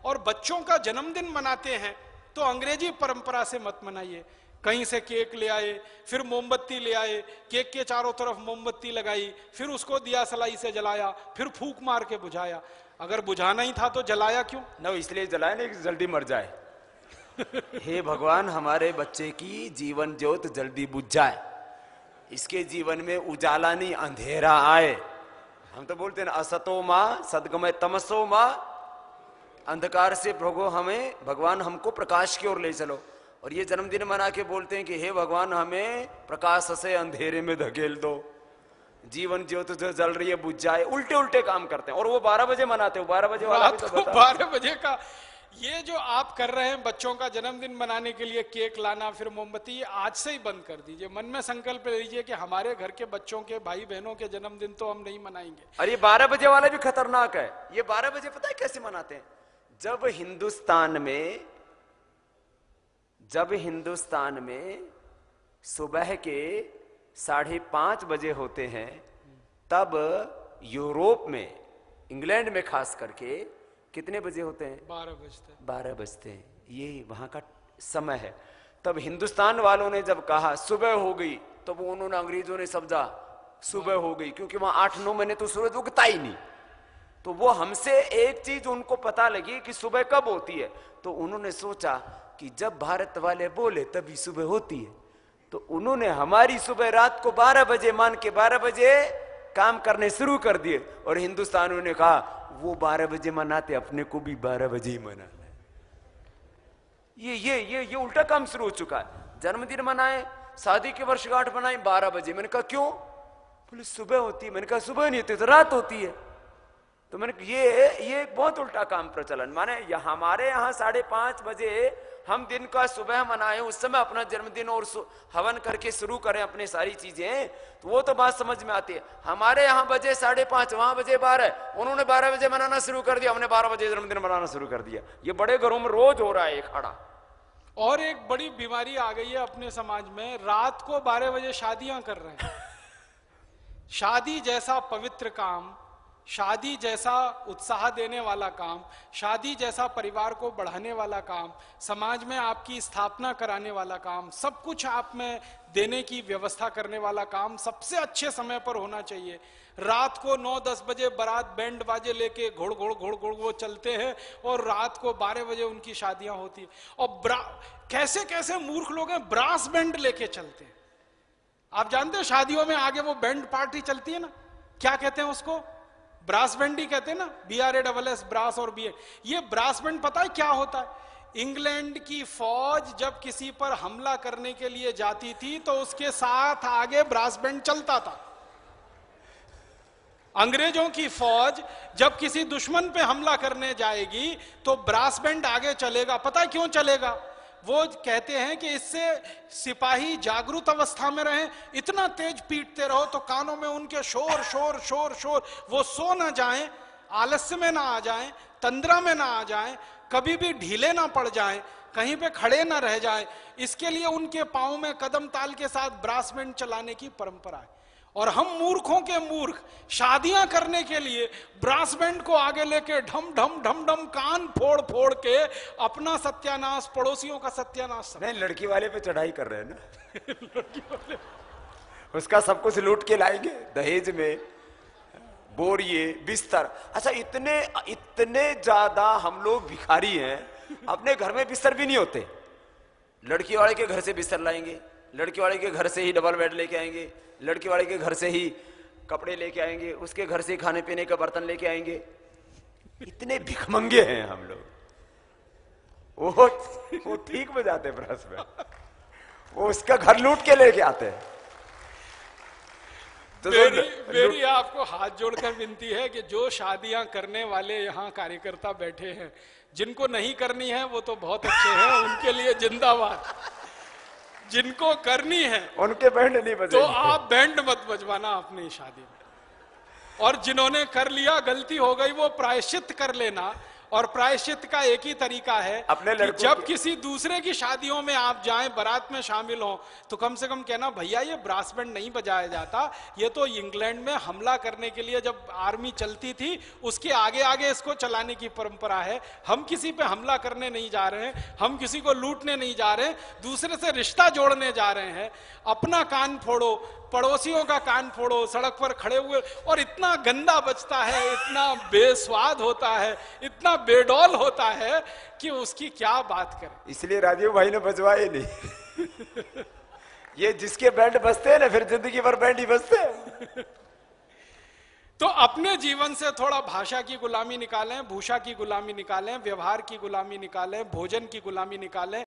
और बच्चों का जन्मदिन मनाते हैं तो अंग्रेजी परंपरा से मत मनाइए। कहीं से केक ले आए, फिर मोमबत्ती ले आए, केक के चारों तरफ मोमबत्ती लगाई, फिर उसको दिया सलाई से जलाया, फिर फूंक मार के बुझाया। अगर बुझाना ही था तो जलाया क्यों? न इसलिए जलाए नहीं कि जल्दी मर जाए। हे भगवान, हमारे बच्चे की जीवन ज्योत जल्दी बुझ जाए, इसके जीवन में उजाला नहीं अंधेरा आए। हम तो बोलते हैं असतो माँ सदगमय तमसो माँ, अंधकार से प्रभु हमें, भगवान हमको प्रकाश की ओर ले चलो। और ये जन्मदिन मना के बोलते हैं कि हे भगवान हमें प्रकाश से अंधेरे में धकेल दो, जीवन ज्योत जो जल रही है बुझ जाए। उल्टे उल्टे काम करते हैं। और वो 12 बजे मनाते हो, 12 बजे वाला भी तो बता। 12 बजे का ये जो आप कर रहे हैं बच्चों का जन्मदिन मनाने के लिए केक लाना फिर मोमबत्ती, ये आज से ही बंद कर दीजिए। मन में संकल्प ले लीजिए कि हमारे घर के बच्चों के भाई बहनों के जन्मदिन तो हम नहीं मनाएंगे। और ये 12 बजे वाला भी खतरनाक है। ये 12 बजे पता है कैसे मनाते हैं? जब हिंदुस्तान में सुबह के 5:30 बजे होते हैं, तब यूरोप में, इंग्लैंड में खास करके कितने बजे होते हैं? 12 बजते हैं। ये वहां का समय है। तब हिंदुस्तान वालों ने जब कहा सुबह हो गई, तो वो उन्होंने, अंग्रेजों ने समझा सुबह हो गई, क्योंकि वहां 8-9 महीने तो सूरज उगता ही नहीं। तो वो हमसे एक चीज उनको पता लगी कि सुबह कब होती है, तो उन्होंने सोचा कि जब भारत वाले बोले तभी सुबह होती है। तो उन्होंने हमारी सुबह रात को 12 बजे मान के 12 बजे काम करने शुरू कर दिए। और हिंदुस्तानियों ने कहा वो 12 बजे मनाते, अपने को भी 12 बजे ही मनाना है। ये उल्टा काम शुरू हो चुका है। जन्मदिन मनाए, शादी की वर्षगांठ मनाए 12 बजे। मैंने कहा क्यों? बोले सुबह होती है। मैंने कहा सुबह नहीं होती तो रात होती है। तो मैंने ये बहुत उल्टा काम प्रचलन। माने हमारे यहाँ 5:30 बजे हम दिन का सुबह मनाए, उस समय अपना जन्मदिन और हवन करके शुरू करें अपनी सारी चीजें, तो वो तो बात समझ में आती है। हमारे यहाँ बजे 5:30, वहां बजे 12, उन्होंने 12 बजे मनाना शुरू कर दिया, हमने 12 बजे जन्मदिन मनाना शुरू कर दिया। ये बड़े घरों में रोज हो रहा है खड़ा। और एक बड़ी बीमारी आ गई है अपने समाज में, रात को 12 बजे शादियां कर रहे हैं। शादी जैसा पवित्र काम, शादी जैसा उत्साह देने वाला काम, शादी जैसा परिवार को बढ़ाने वाला काम, समाज में आपकी स्थापना कराने वाला काम, सब कुछ आप में देने की व्यवस्था करने वाला काम सबसे अच्छे समय पर होना चाहिए। रात को 9-10 बजे बारात बैंड बाजे लेके घोड़ घोड़ वो चलते हैं और रात को 12 बजे उनकी शादियां होती है। और कैसे कैसे मूर्ख लोग हैं, ब्रास बैंड लेके चलते हैं। आप जानते हैं शादियों में आगे वो बैंड पार्टी चलती है ना, क्या कहते हैं उसको? ब्रास बैंड ही कहते हैं ना, BRASS, ब्रास और BA। ये ब्रास बैंड पता है क्या होता है? इंग्लैंड की फौज जब किसी पर हमला करने के लिए जाती थी तो उसके साथ आगे ब्रास बैंड चलता था। अंग्रेजों की फौज जब किसी दुश्मन पे हमला करने जाएगी तो ब्रास बैंड आगे चलेगा। पता है क्यों चलेगा? वो कहते हैं कि इससे सिपाही जागरूक अवस्था में रहें। इतना तेज पीटते रहो तो कानों में उनके शोर शोर शोर शोर, वो सो ना जाएं, आलस्य में ना आ जाएं, तंद्रा में ना आ जाएं, कभी भी ढीले ना पड़ जाएं, कहीं पे खड़े ना रह जाएं। इसके लिए उनके पांव में कदम ताल के साथ ब्रास बैंड चलाने की परंपरा है। और हम मूर्खों के मूर्ख शादियां करने के लिए ब्रास बैंड को आगे लेके ढम ढम ढम ढम कान फोड़ फोड़ के अपना सत्यानाश, पड़ोसियों का सत्यानाश। नहीं, लड़की वाले पे चढ़ाई कर रहे हैं ना। लड़की वाले उसका सब कुछ लूट के लाएंगे दहेज में, बोरिए, बिस्तर। अच्छा, इतने ज्यादा हम लोग भिखारी हैं, अपने घर में बिस्तर भी नहीं होते। लड़की वाले के घर से बिस्तर लाएंगे, लड़की वाले के घर से ही डबल बेड लेके आएंगे, लड़की वाले के घर से ही कपड़े लेके आएंगे, उसके घर से खाने पीने का बर्तन लेके आएंगे। इतने भिखमंगे हैं हम लोग। वो ठीक बजाते ब्रश में, वो उसका घर लूट के लेके आते हैं। तो मेरी आपको हाथ जोड़कर विनती है कि जो शादियां करने वाले यहाँ कार्यकर्ता बैठे हैं, जिनको नहीं करनी है वो तो बहुत अच्छे हैं, उनके लिए जिंदाबाद। जिनको करनी है उनके बैंड नहीं बजेंगे, तो आप बैंड मत बजवाना अपनी शादी में। और जिन्होंने कर लिया, गलती हो गई, वो प्रायश्चित कर लेना और प्रायश्चित का एक ही तरीका है अपने कि लड़कों जब किसी दूसरे की शादियों में आप जाएं, बारात में शामिल हो, तो कम से कम कहना भैया ये ब्रास बैंड नहीं बजाया जाता, ये तो इंग्लैंड में हमला करने के लिए जब आर्मी चलती थी उसके आगे आगे इसको चलाने की परंपरा है। हम किसी पे हमला करने नहीं जा रहे हैं, हम किसी को लूटने नहीं जा रहे हैं, दूसरे से रिश्ता जोड़ने जा रहे हैं। अपना कान फोड़ो, पड़ोसियों का कान फोड़ो, सड़क पर खड़े हुए, और इतना गंदा बजता है, इतना बेस्वाद होता है, इतना बेडौल होता है कि उसकी क्या बात करें। इसलिए राजीव भाई ने बजवाए नहीं। ये जिसके बैंड बजते हैं ना, फिर जिंदगी भर बैंड ही बजते हैं। तो अपने जीवन से थोड़ा भाषा की गुलामी निकालें, भूषा की गुलामी निकालें, व्यवहार की गुलामी निकालें, भोजन की गुलामी निकालें।